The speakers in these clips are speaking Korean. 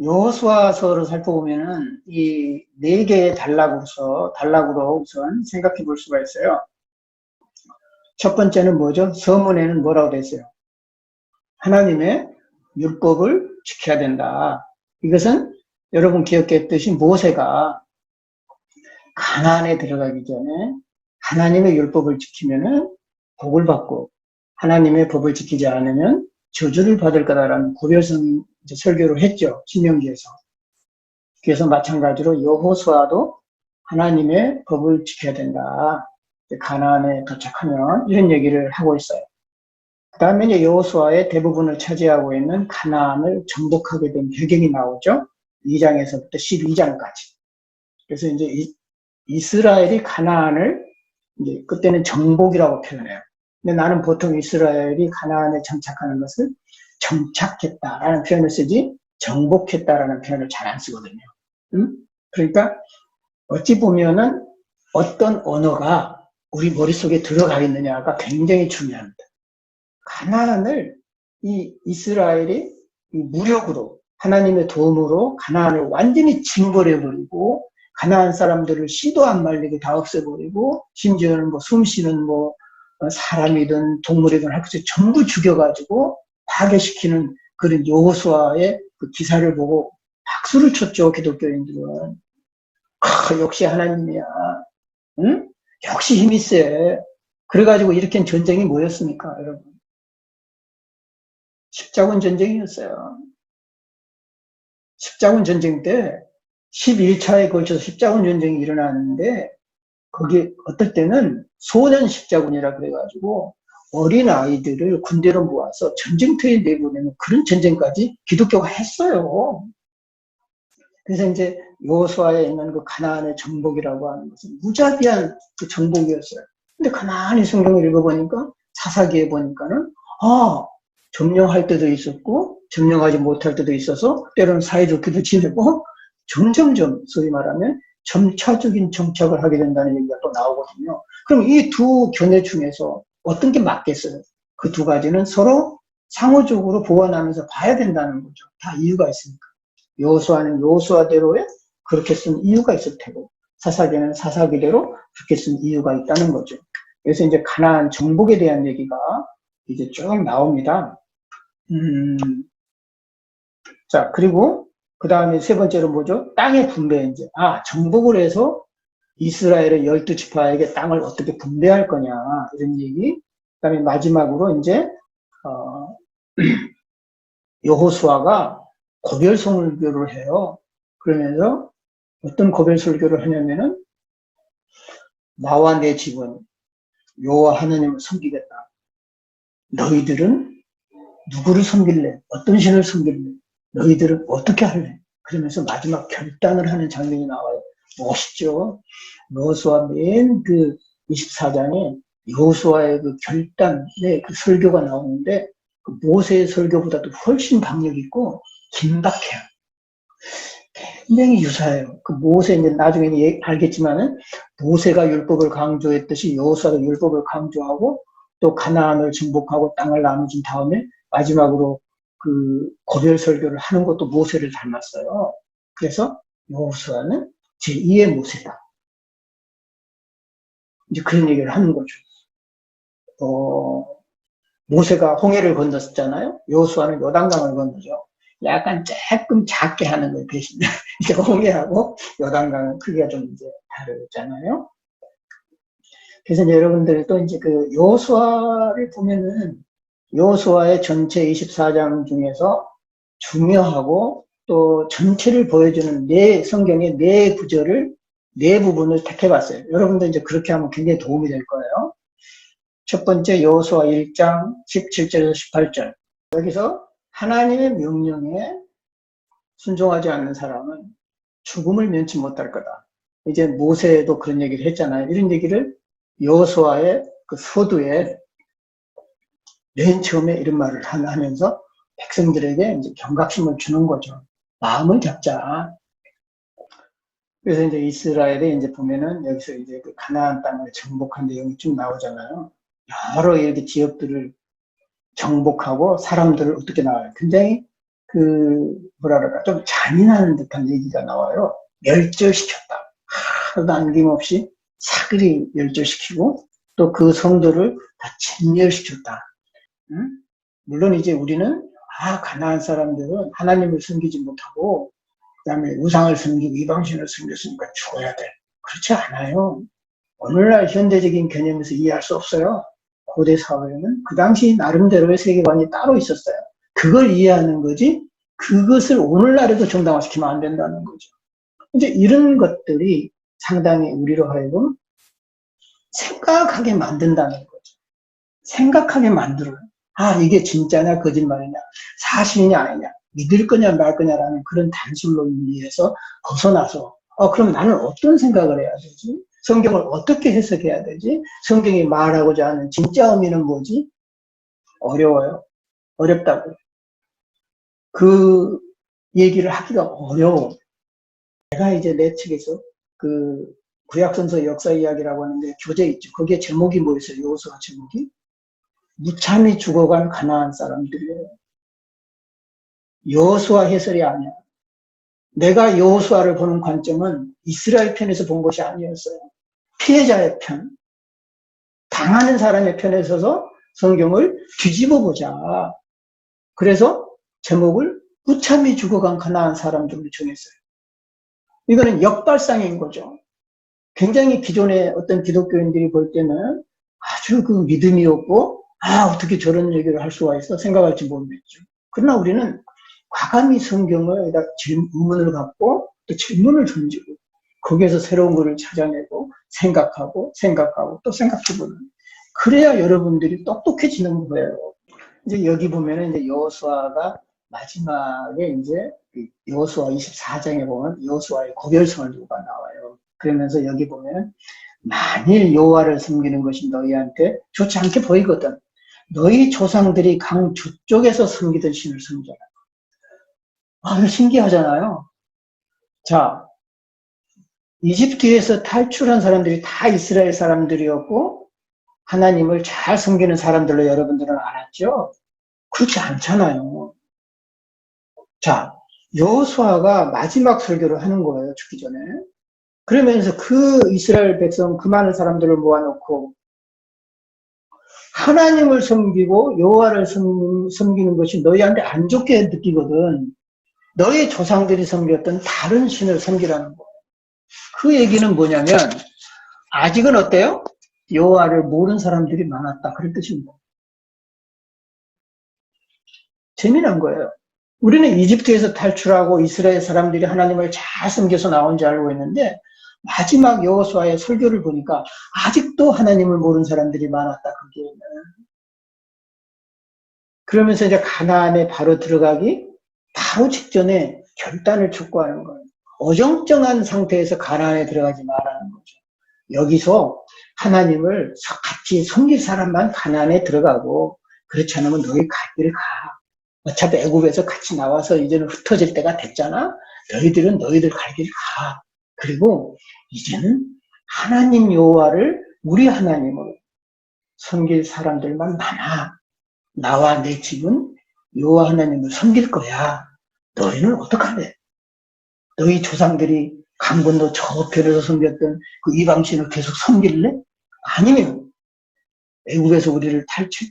여호수아서를 살펴보면은 이 네 개의 단락으로 우선 생각해 볼 수가 있어요. 첫 번째는 뭐죠? 서문에는 뭐라고 돼 있어요? 하나님의 율법을 지켜야 된다. 이것은 여러분 기억했듯이 모세가 가나안에 들어가기 전에 하나님의 율법을 지키면은 복을 받고 하나님의 법을 지키지 않으면 저주를 받을 거다라는 고별성 설교를 했죠. 신명기에서. 그래서 마찬가지로 여호수아도 하나님의 법을 지켜야 된다. 가나안에 도착하면 이런 얘기를 하고 있어요. 그 다음에 이제 여호수아의 대부분을 차지하고 있는 가나안을 정복하게 된 배경이 나오죠. 2장에서부터 12장까지. 그래서 이제 이스라엘이 가나안을 이제 그때는 정복이라고 표현해요. 근데 나는 보통 이스라엘이 가나안에 정착하는 것을 정착했다라는 표현을 쓰지 정복했다라는 표현을 잘 안 쓰거든요. 그러니까 어찌 보면은 어떤 언어가 우리 머릿속에 들어가 있느냐가 굉장히 중요합니다. 가나안을 이 이스라엘이 무력으로 하나님의 도움으로 가나안을 완전히 징벌해버리고 가나안 사람들을 씨도 안 말리게 다 없애버리고 심지어는 뭐 숨쉬는 뭐 사람이든 동물이든 할 것을 전부 죽여가지고 파괴시키는 그런 여호수아의 그 기사를 보고 박수를 쳤죠. 기독교인들은. 역시 하나님이야. 응? 역시 힘이 세. 그래가지고 일으킨 전쟁이 뭐였습니까, 여러분? 십자군 전쟁이었어요. 십자군 전쟁 때 11차에 걸쳐서 십자군 전쟁이 일어났는데 거기 어떨 때는 소년 십자군이라 그래가지고 어린 아이들을 군대로 모아서 전쟁터에 내보내는 그런 전쟁까지 기독교가 했어요. 그래서 이제 여호수아에 있는 그 가나안의 정복이라고 하는 것은 무자비한 그 정복이었어요. 근데 가만히 성경을 읽어보니까 사사기에 보니까는 점령할 때도 있었고 점령하지 못할 때도 있어서 때로는 사이좋게도 지내고 점점점 소위 말하면 점차적인 정착을 하게 된다는 얘기가 또 나오거든요. 그럼 이 두 견해 중에서 어떤 게 맞겠어요? 그 두 가지는 서로 상호적으로 보완하면서 봐야 된다는 거죠. 다 이유가 있으니까. 여호수아는 여호수아대로의 그렇게 쓴 이유가 있을 테고 사사기는 사사기대로 그렇게 쓴 이유가 있다는 거죠. 그래서 이제 가나안 정복에 대한 얘기가 이제 쭉 나옵니다. 자, 그리고 그 다음에 세 번째로 뭐죠? 땅의 분배 이제. 정복을 해서 이스라엘의 12지파에게 땅을 어떻게 분배할 거냐 이런 얘기. 그 다음에 마지막으로 이제 여호수아가 고별 설교를 해요. 그러면서 어떤 고별 설교를 하냐면은 나와 내 집은 여호와 하나님을 섬기겠다. 너희들은 누구를 섬길래? 어떤 신을 섬길래? 너희들은 어떻게 할래? 그러면서 마지막 결단을 하는 장면이 나와요. 멋있죠? 여호수아 맨 그 24장에 여호수아의 그 결단의 그 설교가 나오는데 그 모세의 설교보다도 훨씬 박력 있고 긴박해요. 굉장히 유사해요. 그 모세 이제 나중에 알겠지만은 모세가 율법을 강조했듯이 여호수아도 율법을 강조하고 또 가나안을 정복하고 땅을 나눠준 다음에 마지막으로 그 고별 설교를 하는 것도 모세를 닮았어요. 그래서 여호수아는 제2의 모세다. 이제 그런 얘기를 하는 거죠. 모세가 홍해를 건넜었잖아요. 여호수아는 요단강을 건너죠. 약간 조금 작게 하는 거예요, 대신. 이제 홍해하고 요단강은 크기가 좀 이제 다르잖아요. 그래서 이제 여러분들 또 이제 그 여호수아를 보면은 여호수아의 전체 24장 중에서 중요하고 또 전체를 보여주는 성경의 네 구절을 네 부분을 택해봤어요. 여러분들 이제 그렇게 하면 굉장히 도움이 될 거예요. 첫 번째 여호수아 1장 17절에서 18절. 여기서 하나님의 명령에 순종하지 않는 사람은 죽음을 면치 못할 거다. 이제 모세도 그런 얘기를 했잖아요. 이런 얘기를 여호수아의 그 서두에 맨 처음에 이런 말을 하면서 백성들에게 이제 경각심을 주는 거죠. 마음을 잡자. 그래서 이제 이스라엘에 이제 보면은 여기서 이제 그 가나안 땅을 정복한 내용이 쭉 나오잖아요. 여러 이렇게 지역들을 정복하고 사람들을 어떻게 나와요. 굉장히 그 뭐라 그럴까, 좀 잔인한 듯한 얘기가 나와요. 멸절시켰다. 하나도 남김없이 사그리 멸절시키고 또 그 성도를 다 진멸시켰다. 응? 물론 이제 우리는 가나안 사람들은 하나님을 섬기지 못하고 그다음에 우상을 섬기고 이방신을 섬겼으니까 죽어야 돼. 그렇지 않아요. 오늘날 현대적인 개념에서 이해할 수 없어요. 고대 사회에는 그 당시 나름대로의 세계관이 따로 있었어요. 그걸 이해하는 거지 그것을 오늘날에도 정당화시키면 안 된다는 거죠. 이제 이런 것들이 상당히 우리로 하여금 생각하게 만든다는 거죠. 생각하게 만들어요. 이게 진짜냐 거짓말이냐 사실이냐 아니냐 믿을 거냐 말 거냐라는 그런 단순론에서 벗어나서 그럼 나는 어떤 생각을 해야 되지? 성경을 어떻게 해석해야 되지? 성경이 말하고자 하는 진짜 의미는 뭐지? 어려워요. 어렵다고요. 그 얘기를 하기가 어려워. 내가 이제 내 책에서 그 구약성서 역사 이야기라고 하는데 교재 있죠. 거기에 제목이 뭐였어요? 여호수아 제목이? 무참히 죽어간 가나안 사람들이에요. 여호수아 해설이 아니야. 내가 여호수아를 보는 관점은 이스라엘 편에서 본 것이 아니었어요. 피해자의 편, 당하는 사람의 편에 서서 성경을 뒤집어 보자. 그래서 제목을 무참히 죽어간 가나안 사람들로 정했어요. 이거는 역발상인 거죠. 굉장히 기존의 어떤 기독교인들이 볼 때는 아주 그 믿음이 없고 어떻게 저런 얘기를 할 수가 있어 생각할지 모르겠죠. 그러나 우리는 과감히 성경을 의문을 갖고 또 질문을 던지고 거기에서 새로운 것을 찾아내고 생각하고 또 생각해보는 그래야 여러분들이 똑똑해지는 거예요. 이제 여기 보면은 이제 여호수아가 마지막에 이제 여호수아 24장에 보면 여호수아의 고별성을 누가 나와요. 그러면서 여기 보면 만일 여호와를 섬기는 것이 너희한테 좋지 않게 보이거든. 너희 조상들이 강 저쪽에서 섬기던 신을 섬겨라. 이거 신기하잖아요. 자, 이집트에서 탈출한 사람들이 다 이스라엘 사람들이었고 하나님을 잘 섬기는 사람들로 여러분들은 알았죠? 그렇지 않잖아요. 자, 여호수아가 마지막 설교를 하는 거예요, 죽기 전에. 그러면서 그 이스라엘 백성 그 많은 사람들을 모아놓고 하나님을 섬기고 여호와를 섬기는 것이 너희한테 안 좋게 느끼거든. 너희 조상들이 섬겼던 다른 신을 섬기라는 거예요. 그 얘기는 뭐냐면 아직은 어때요? 여호와를 모르는 사람들이 많았다. 그런 뜻입니다. 재미난 거예요. 우리는 이집트에서 탈출하고 이스라엘 사람들이 하나님을 잘 섬겨서 나온 줄 알고 있는데 마지막 여호수아의 설교를 보니까 아직도 하나님을 모르는 사람들이 많았다. 거기에는. 그러면서 이제 가나안에 바로 들어가기 바로 직전에 결단을 촉구하는 거예요. 어정쩡한 상태에서 가나안에 들어가지 말라는 거죠. 여기서 하나님을 같이 섬길 사람만 가나안에 들어가고 그렇지 않으면 너희 갈 길을 가. 어차피 애굽에서 같이 나와서 이제는 흩어질 때가 됐잖아. 너희들은 너희들 갈 길을 가. 그리고 이제는 하나님 여호와를 우리 하나님으로 섬길 사람들만 많아. 나와 내 집은 여호와 하나님을 섬길 거야. 너희는 어떡할래? 너희 조상들이 강건도 저편에서 섬겼던 그 이방신을 계속 섬길래? 아니면 애국에서 우리를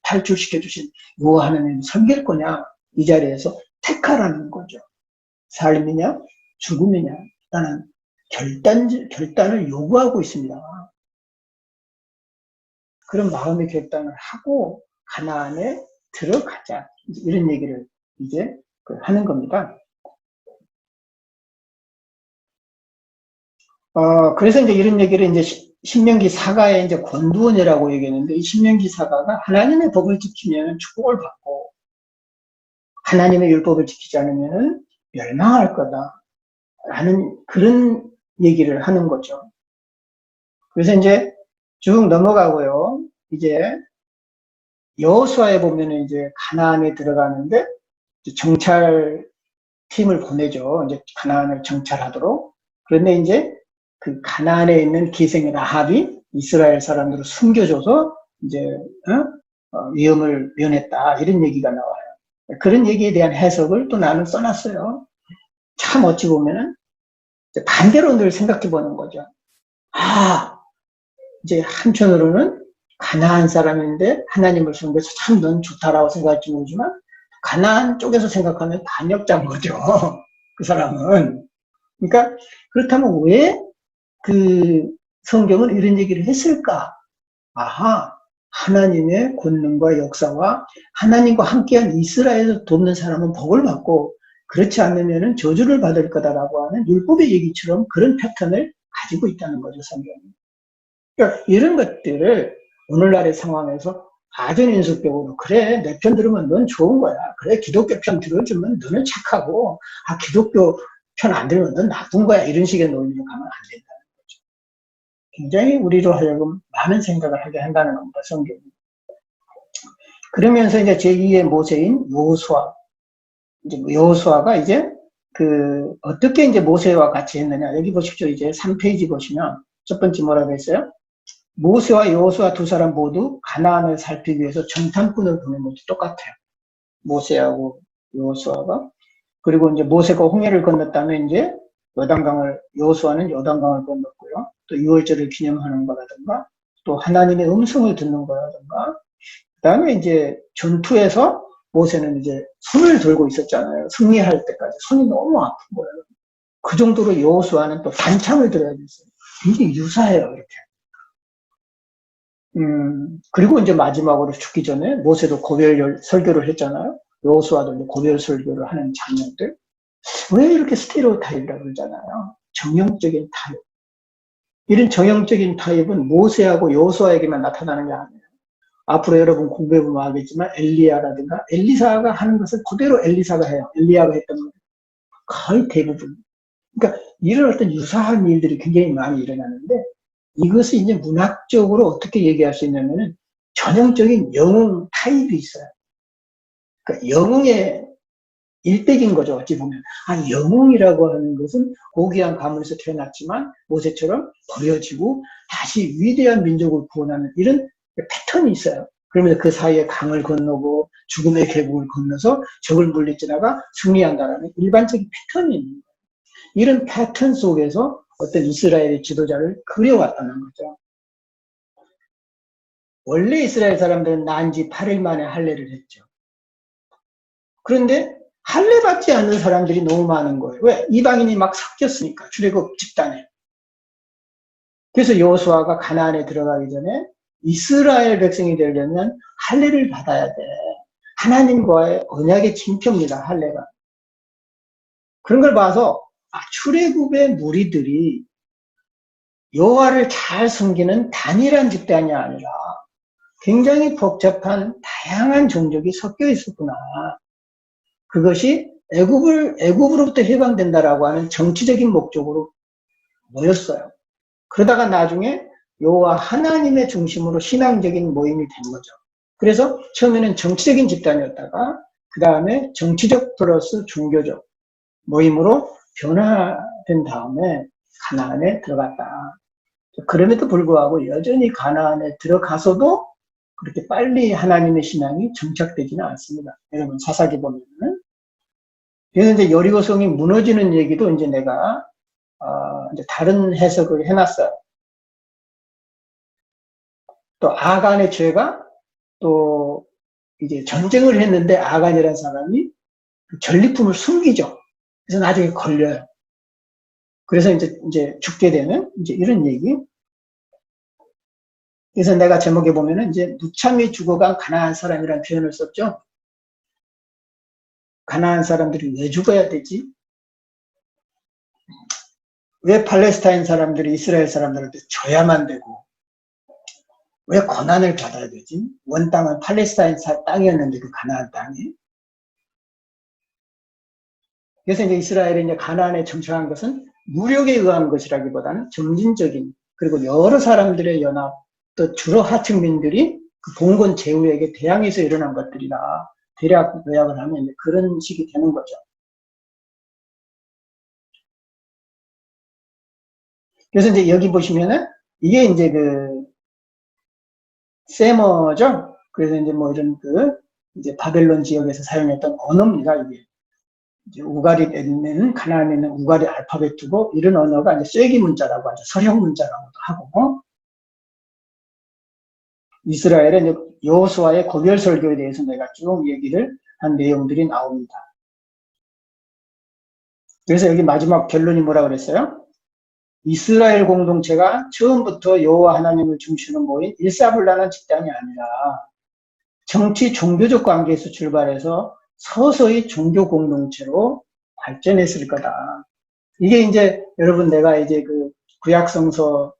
탈출시켜 주신 여호와 하나님을 섬길 거냐? 이 자리에서 택하라는 거죠. 삶이냐 죽음이냐라는 결단을 요구하고 있습니다. 그런 마음의 결단을 하고 가나안에 들어가자. 이런 얘기를 이제 하는 겁니다. 그래서 이제 이런 얘기를 이제 신명기 사가의 이제 권두원이라고 얘기했는데 이 신명기 사가가 하나님의 법을 지키면 축복을 받고 하나님의 율법을 지키지 않으면 멸망할 거다라는 그런 얘기를 하는 거죠. 그래서 이제 쭉 넘어가고요. 이제 여호수아에 보면은 이제 가나안에 들어가는데 정찰 팀을 보내죠. 이제 가나안을 정찰하도록. 그런데 이제 그 가나안에 있는 기생의 라합이 이스라엘 사람들을 숨겨줘서 이제 위험을 면했다 이런 얘기가 나와요. 그런 얘기에 대한 해석을 또 나는 써놨어요. 참 어찌 보면은 반대로 늘 생각해 보는 거죠. 아, 이제 한편으로는 가나안 사람인데 하나님을 섬겨서 참 넌 좋다라고 생각할지 모르지만 가나안 쪽에서 생각하면 반역자인 거죠. 그 사람은. 그러니까 그렇다면 왜 그 성경은 이런 얘기를 했을까? 아하, 하나님의 권능과 역사와 하나님과 함께한 이스라엘을 돕는 사람은 복을 받고 그렇지 않으면 저주를 받을 거다라고 하는 율법의 얘기처럼 그런 패턴을 가지고 있다는 거죠, 성경이. 그러니까 이런 것들을 오늘날의 상황에서 아주 인수적으로 그래 내 편 들으면 넌 좋은 거야. 그래 기독교 편 들어주면 너는 착하고 기독교 편 안 들으면 넌 나쁜 거야. 이런 식의 논리로 가면 안 된다는 거죠. 굉장히 우리로 하여금 많은 생각을 하게 한다는 겁니다. 성경이. 그러면서 이제 제2의 모세인 여호수아, 이제 여호수아가 이제 어떻게 이제 모세와 같이 했느냐. 여기 보십시오. 이제 3페이지 보시면 첫 번째 뭐라고 했어요? 모세와 여호수아 두 사람 모두 가나안을 살피기 위해서 정탐꾼을 보낸 것도 똑같아요. 모세하고 여호수아가. 그리고 이제 모세가 홍해를 건넜다면 이제 여호수아는 요단강을 건넜고요. 또 유월절을 기념하는 거라든가, 또 하나님의 음성을 듣는 거라든가, 그 다음에 이제 전투에서 모세는 이제 손을 들고 있었잖아요. 승리할 때까지. 손이 너무 아픈 거예요. 그 정도로 여호수아는 또 단창을 들어야 됐어요. 굉장히 유사해요, 이렇게. 그리고 이제 마지막으로 죽기 전에 모세도 고별 설교를 했잖아요. 여호수아도 고별 설교를 하는 장면들. 왜 이렇게 스테레오타입이라고 그러잖아요. 정형적인 타입. 이런 정형적인 타입은 모세하고 여호수아에게만 나타나는 게 아니에요. 앞으로 여러분 공부해보면 알겠지만 엘리야라든가 엘리사가 하는 것을 그대로 엘리사가 해요. 엘리야가 했던 거 거의 대부분. 그러니까 이런 어떤 유사한 일들이 굉장히 많이 일어나는데 이것을 이제 문학적으로 어떻게 얘기할 수 있냐면은 전형적인 영웅 타입이 있어요. 그러니까 영웅의 일백인 거죠. 어찌 보면. 영웅이라고 하는 것은 고귀한 가문에서 태어났지만 모세처럼 버려지고 다시 위대한 민족을 구원하는 이런 패턴이 있어요. 그러면서 그 사이에 강을 건너고 죽음의 계곡을 건너서 적을 물리치다가 승리한다라는 일반적인 패턴이 있는 거예요. 이런 패턴 속에서 어떤 이스라엘의 지도자를 그려왔다는 거죠. 원래 이스라엘 사람들은 난 지 8일 만에 할례를 했죠. 그런데 할례 받지 않는 사람들이 너무 많은 거예요. 왜? 이방인이 막 섞였으니까 출애굽 집단에. 그래서 여호수아가 가나안에 들어가기 전에 이스라엘 백성이 되려면 할례를 받아야 돼. 하나님과의 언약의 징표입니다. 할례가. 그런 걸 봐서 출애굽의 무리들이 여호와를 잘 섬기는 단일한 집단이 아니라 굉장히 복잡한 다양한 종족이 섞여 있었구나. 그것이 애굽으로부터 해방된다라고 하는 정치적인 목적으로 모였어요. 그러다가 나중에 여호와 하나님의 중심으로 신앙적인 모임이 된 거죠. 그래서 처음에는 정치적인 집단이었다가 그 다음에 정치적 플러스 종교적 모임으로 변화된 다음에 가나안에 들어갔다. 그럼에도 불구하고 여전히 가나안에 들어가서도 그렇게 빨리 하나님의 신앙이 정착되지는 않습니다. 여러분 사사기 보면은. 그래서 이제 여리고성이 무너지는 얘기도 이제 내가 이제 다른 해석을 해놨어요. 또 아간의 죄가 또 이제 전쟁을 했는데 아간이라는 사람이 전리품을 숨기죠. 그래서 나중에 걸려요. 그래서 이제 죽게 되는 이제 이런 얘기. 그래서 내가 제목에 보면은 이제 무참히 죽어간 가나안 사람이라는 표현을 썼죠. 가나안 사람들이 왜 죽어야 되지? 왜 팔레스타인 사람들이 이스라엘 사람들한테 줘야만 되고 왜 고난을 받아야 되지? 원 땅은 팔레스타인 땅이었는데 그 가나안 땅이. 그래서 이제 이스라엘이 이제 가나안에 정착한 것은 무력에 의한 것이라기보다는 점진적인 그리고 여러 사람들의 연합 또 주로 하층민들이 그 봉건 제후에게 대항해서 일어난 것들이라 대략 요약을 하면 이제 그런 식이 되는 거죠. 그래서 이제 여기 보시면은 이게 이제 세머죠. 그래서 이제 뭐 이런 이제 바벨론 지역에서 사용했던 언어입니다. 이게. 이제 우가리에는 가나안에는 우가리 알파벳이고 이런 언어가 이제 쐐기 문자라고 하죠. 서형 문자라고도 하고 이스라엘의 이제 여호수아의 고별 설교에 대해서 내가 쭉 얘기를 한 내용들이 나옵니다. 그래서 여기 마지막 결론이 뭐라 그랬어요? 이스라엘 공동체가 처음부터 여호와 하나님을 중심으로 모인 일사불란한 집단이 아니라 정치 종교적 관계에서 출발해서 서서히 종교 공동체로 발전했을 거다. 이게 이제 여러분 내가 이제 그 구약 성서에서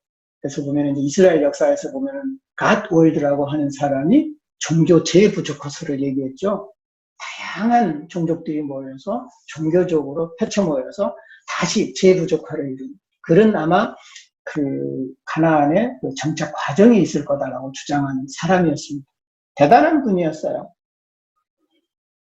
보면 이제 이스라엘 역사에서 보면은 갓 월드라고 하는 사람이 종교 재부족화서를 얘기했죠. 다양한 종족들이 모여서 종교적으로 펼쳐 모여서 다시 재부족화를 이룬 그런 아마 그 가나안의 그 정착 과정이 있을 거다라고 주장하는 사람이었습니다. 대단한 분이었어요.